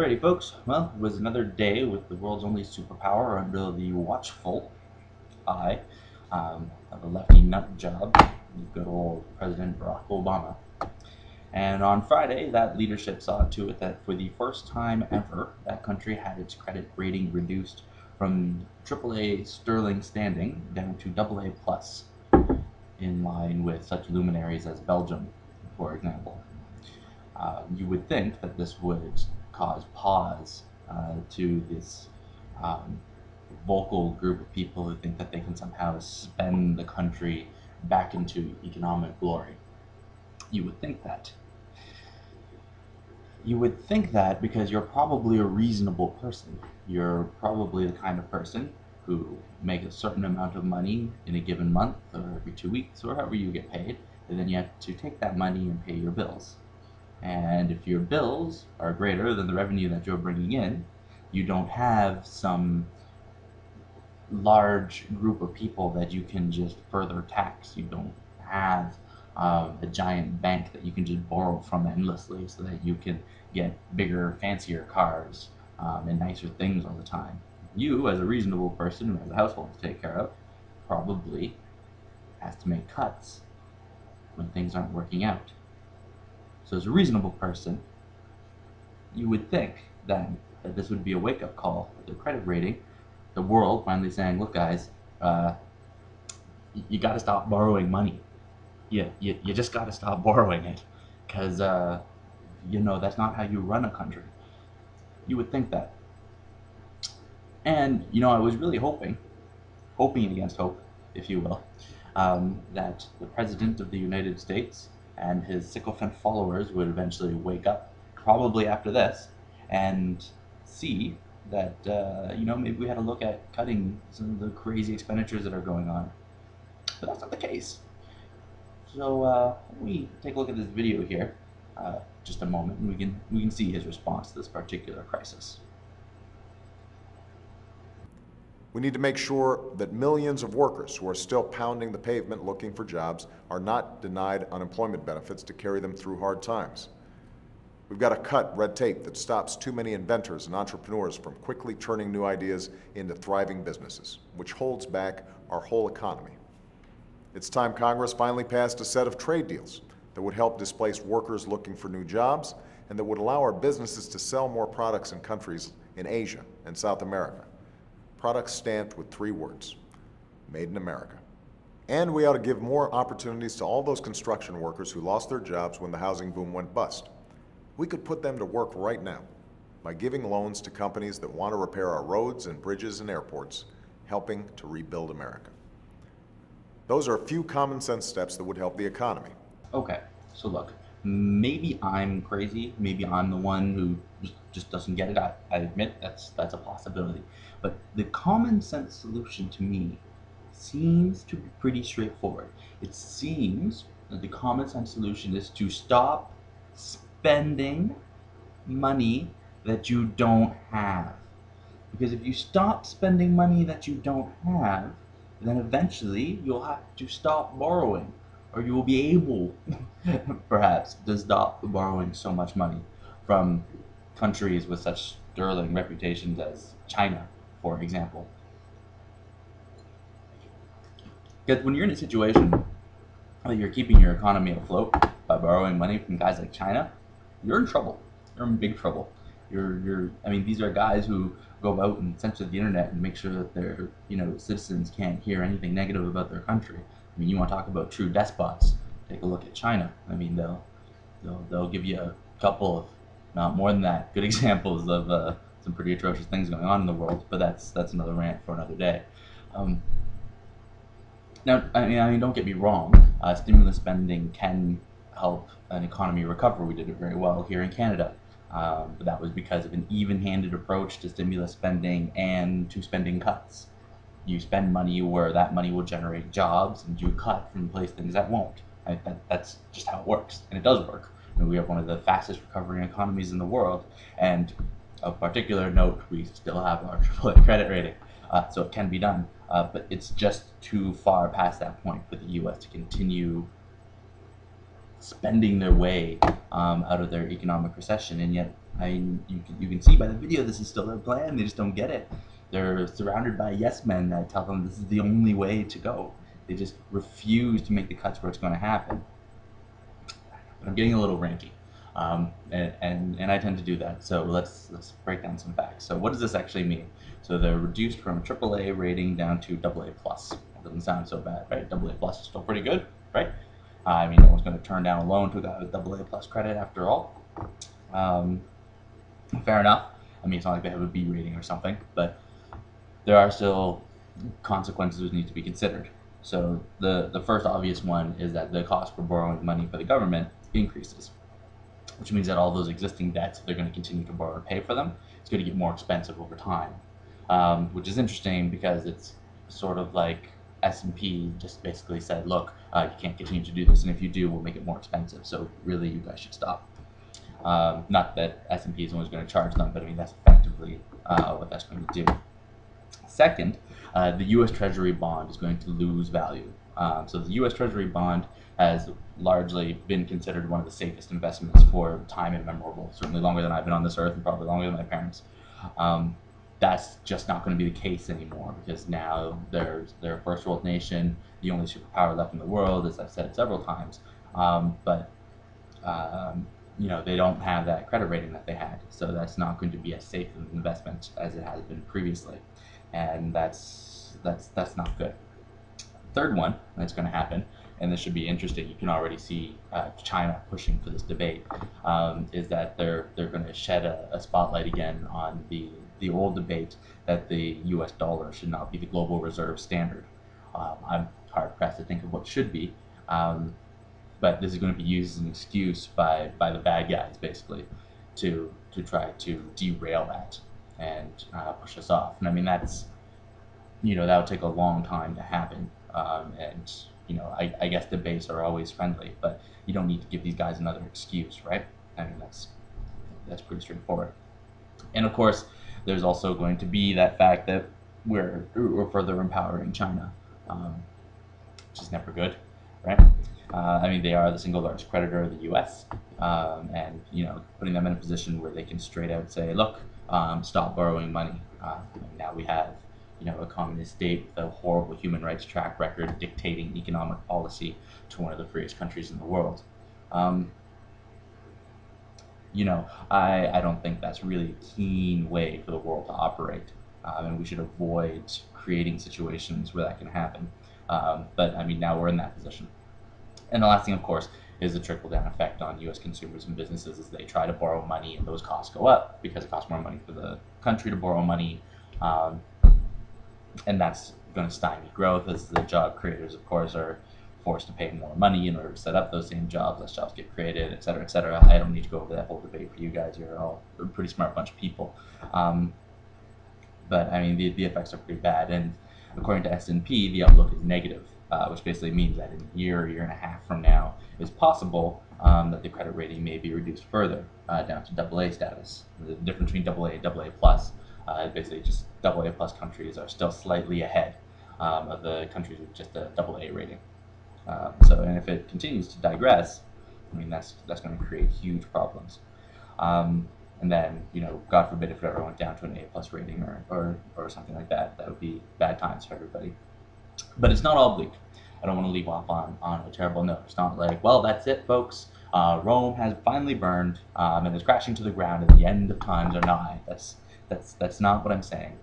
Alrighty, folks. Well, it was another day with the world's only superpower under the watchful eye of a lefty nut job, good old President Barack Obama. And on Friday, that leadership saw to it that for the first time ever, that country had its credit rating reduced from AAA sterling standing down to AA plus, in line with such luminaries as Belgium, for example. You would think that this would cause pause to this vocal group of people who think that they can somehow spend the country back into economic glory. You would think that. You would think that because you're probably a reasonable person. You're probably the kind of person who make a certain amount of money in a given month or every 2 weeks or however you get paid, and then you have to take that money and pay your bills. And if your bills are greater than the revenue that you're bringing in, you don't have some large group of people that you can just further tax. You don't have a giant bank that you can just borrow from endlessly so that you can get bigger, fancier cars and nicer things all the time. You, as a reasonable person who has a household to take care of, probably has to make cuts when things aren't working out. So as a reasonable person, you would think then that this would be a wake-up call with the credit rating, the world finally saying, look guys, you got to stop borrowing money. You just got to stop borrowing it, because that's not how you run a country. You would think that. And I was really hoping against hope, if you will, that the President of the United States and his sycophant followers would eventually wake up, probably after this, and see that maybe we had to look at cutting some of the crazy expenditures that are going on. But that's not the case. So let me take a look at this video here, just a moment, and we can see his response to this particular crisis. We need to make sure that millions of workers who are still pounding the pavement looking for jobs are not denied unemployment benefits to carry them through hard times. We've got to cut red tape that stops too many inventors and entrepreneurs from quickly turning new ideas into thriving businesses, which holds back our whole economy. It's time Congress finally passed a set of trade deals that would help displaced workers looking for new jobs and that would allow our businesses to sell more products in countries in Asia and South America. Products stamped with 3 words: Made in America. And we ought to give more opportunities to all those construction workers who lost their jobs when the housing boom went bust. We could put them to work right now by giving loans to companies that want to repair our roads and bridges and airports, helping to rebuild America. Those are a few common sense steps that would help the economy. Okay, so look, maybe I'm crazy, maybe I'm the one who just doesn't get it. I admit that's a possibility. But the common sense solution to me seems to be pretty straightforward. It seems that the common sense solution is to stop spending money that you don't have. Because if you stop spending money that you don't have, then eventually you'll have to stop borrowing, or you will be able, perhaps, to stop borrowing so much money from countries with such sterling reputations as China, for example. Because when you're in a situation where you're keeping your economy afloat by borrowing money from guys like China, you're in trouble. You're in big trouble. These are guys who go out and censor the internet and make sure that their, citizens can't hear anything negative about their country. You want to talk about true despots? Take a look at China. They'll give you a couple of, not more than that, good examples of some pretty atrocious things going on in the world. But that's another rant for another day. Now, don't get me wrong. Stimulus spending can help an economy recover. We did it very well here in Canada. But that was because of an even-handed approach to stimulus spending and to spending cuts. You spend money where that money will generate jobs, and you cut from place things that won't. That's just how it works, and it does work. We have one of the fastest recovering economies in the world, and of particular note, we still have our AAA credit rating, so it can be done. But it's just too far past that point for the U.S. to continue spending their way out of their economic recession, and yet I mean, you can see by the video this is still their plan. They just don't get it. They're surrounded by yes men that tell them this is the only way to go. They just refuse to make the cuts where it's going to happen. But I'm getting a little ranty, and I tend to do that. So let's break down some facts. So what does this actually mean? So they're reduced from AAA rating down to AA plus. It doesn't sound so bad, right? AA plus is still pretty good, right? I mean, no one's going to turn down a loan to a guy with AA plus credit after all. Um, Fair enough. I mean, it's not like they have a B rating or something, but there are still consequences that need to be considered. So the first obvious one is that the cost for borrowing money for the government increases, which means that all those existing debts, if they're going to continue to borrow and pay for them, it's going to get more expensive over time, which is interesting because it's sort of like S&P just basically said, look, you can't continue to do this, and if you do, we'll make it more expensive. So really, you guys should stop. Not that S&P is always going to charge them, but I mean that's effectively what that's going to do. Second, the U.S. Treasury bond is going to lose value. So the U.S. Treasury bond has largely been considered one of the safest investments for time immemorable, certainly longer than I've been on this earth and probably longer than my parents. That's just not going to be the case anymore because now they're a first world nation, the only superpower left in the world, as I've said several times. But you know, they don't have that credit rating that they had, so that's not going to be as safe an investment as it has been previously, and that's not good. Third one that's going to happen, and this should be interesting. You can already see China pushing for this debate. Is that they're going to shed a spotlight again on the old debate that the U.S. dollar should not be the global reserve standard. I'm hard pressed to think of what should be. But this is going to be used as an excuse by the bad guys, basically, to try to derail that and push us off. And I mean, that's, you know, that would take a long time to happen. And, you know, I guess debates are always friendly, but you don't need to give these guys another excuse, right? I mean, that's pretty straightforward. And of course, there's also going to be that fact that we're further empowering China, which is never good, right? I mean, they are the single largest creditor of the U.S., and you know, putting them in a position where they can straight out say, "Look, stop borrowing money." Now we have, you know, a communist state with a horrible human rights track record dictating economic policy to one of the freest countries in the world. You know, I don't think that's really a keen way for the world to operate, and we should avoid creating situations where that can happen. But I mean, now we're in that position. And the last thing, of course, is the trickle-down effect on U.S. consumers and businesses as they try to borrow money and those costs go up because it costs more money for the country to borrow money, and that's going to stymie growth as the job creators, of course, are forced to pay more money in order to set up those same jobs. Less jobs get created, et cetera, et cetera. I don't need to go over that whole debate for you guys. You're all a pretty smart bunch of people. But I mean, the effects are pretty bad, and according to S&P, the outlook is negative, which basically means that in a year and a half from now, it's possible that the credit rating may be reduced further down to AA status. The difference between AA and AA plus, basically just AA plus countries are still slightly ahead of the countries with just a AA rating. And if it continues to digress, I mean, that's going to create huge problems. And then, you know, God forbid if it ever went down to an A plus rating or something like that, that would be bad times for everybody. But it's not all bleak. I don't want to leave off on a terrible note. It's not like, well, that's it, folks. Rome has finally burned and is crashing to the ground, and the end of times are nigh. That's not what I'm saying.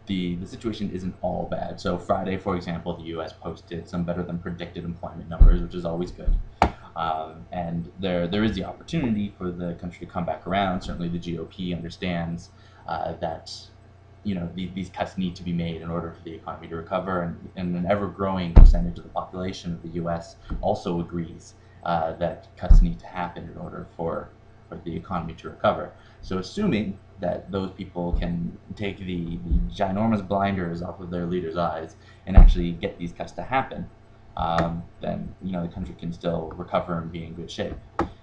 The situation isn't all bad. So Friday, for example, the U.S. posted some better than predicted employment numbers, which is always good. And there is the opportunity for the country to come back around. Certainly, the GOP understands that, you know, these cuts need to be made in order for the economy to recover, and an ever-growing percentage of the population of the U.S. also agrees that cuts need to happen in order for the economy to recover. So assuming that those people can take the ginormous blinders off of their leaders' eyes and actually get these cuts to happen, then, you know, the country can still recover and be in good shape.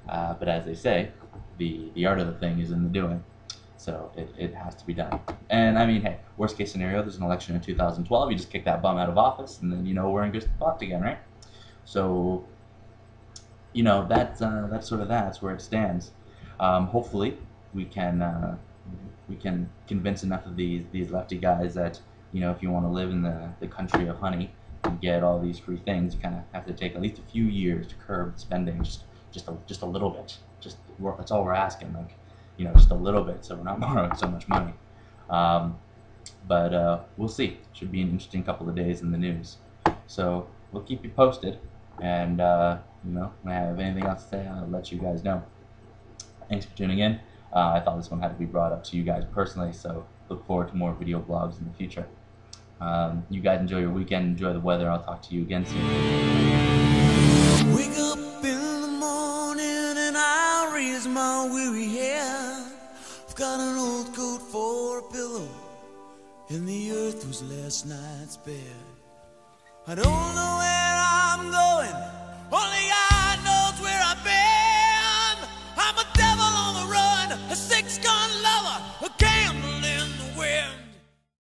But as they say, the art of the thing is in the doing. So it has to be done. And I mean, hey, worst case scenario, there's an election in 2012, you just kick that bum out of office, and then, you know, we're in good spot again, right? So, you know, that's where it stands. Hopefully, we can we can convince enough of these lefty guys that, if you want to live in the country of honey and get all these free things, you kind of have to take at least a few years to curb spending, just a little bit. That's all we're asking, like, just a little bit, so we're not borrowing so much money. Um, but we'll see. Should be an interesting couple of days in the news. So we'll keep you posted, and when I have anything else to say, I'll let you guys know. Thanks for tuning in. I thought this one had to be brought up to you guys personally, so look forward to more video blogs in the future. You guys enjoy your weekend, enjoy the weather. I'll talk to you again soon. Wake up in the morning and I raise my weary head. I've got an old coat for a pillow, and the earth was last night's bed. I don't know